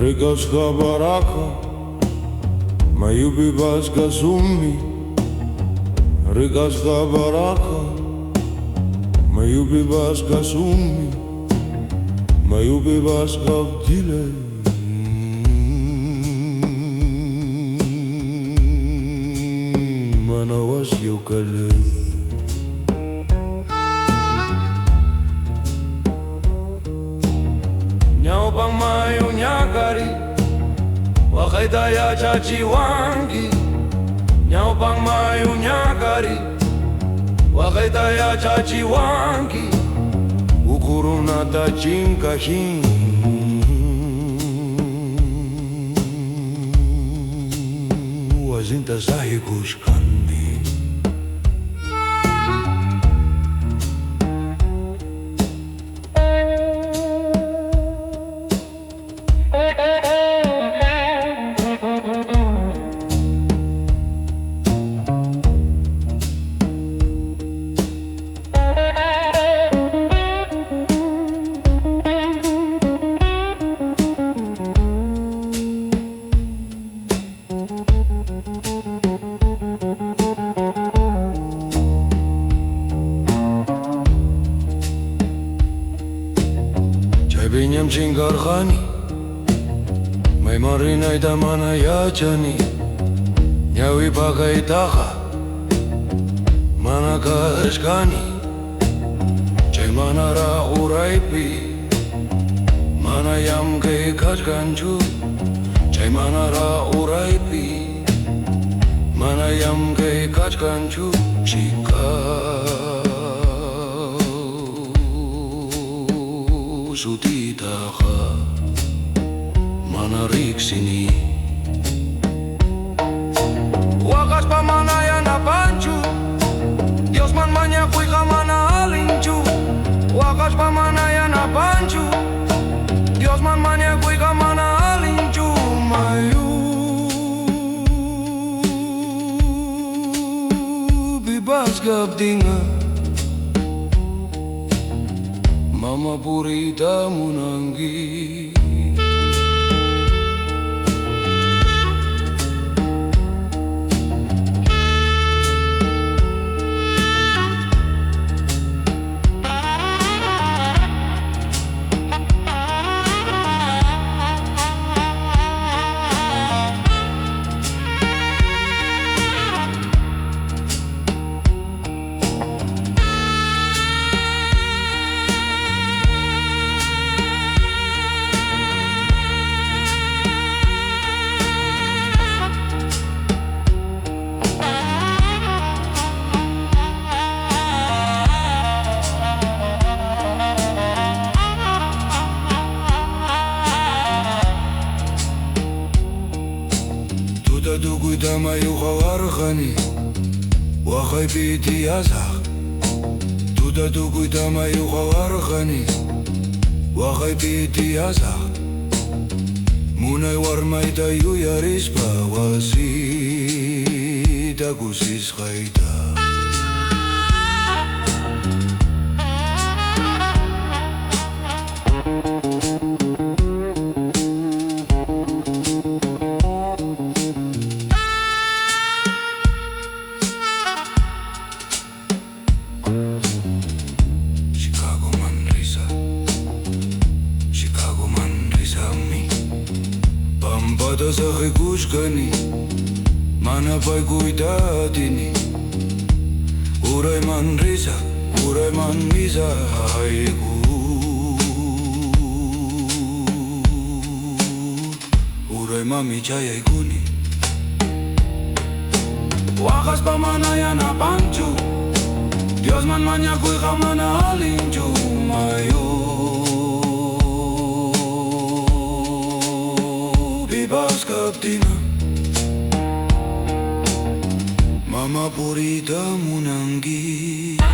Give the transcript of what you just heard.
Rikauska baraka, mayubi baska sumi. Rikauska baraka, mayubi baska sumi. Mayubi baska vdile. Mana was yukale. Nyau bang mayu nyakari, wakaita ya chachi wangi. Nyau bang mayu nyakari, wakaita ya chachi wangi. Ukuruna ta chinkahin, wazinta sahi kushkandi. Binyam chingarkhani, mai marina ita mana yachani. Nyawi pakai taka, mana kashkani. Chay mana ra uraipi, mana yam ke kachkanchu. Chay mana ra uraipi, mana yam ke kachkanchu. Chika sutitaha mana riksini. Wakas pa mana yana panchu, Dios man manya kuika mana alinchu. Wakas pa mana yana panchu, Dios man manya kuika mana alinchu. Mayu bibas gabdinga, Mama Purita Munangi. Duguita mayu khawarkhani, wakhay piti azakh. Tuda duguita mayu khawarkhani, wakhay piti azakh. Munay warmay tayo yarispa, wasita kusis khayta. Pada sahi kushkani, mana pai kuidatini. Urai man risa, urai man misa haiku. Urai mami chaya ikuni. Wakas pa mana yana panchu, Dios man manya kuika mana alinchu. Mayu Baska Dina, Mama Purita Munangi.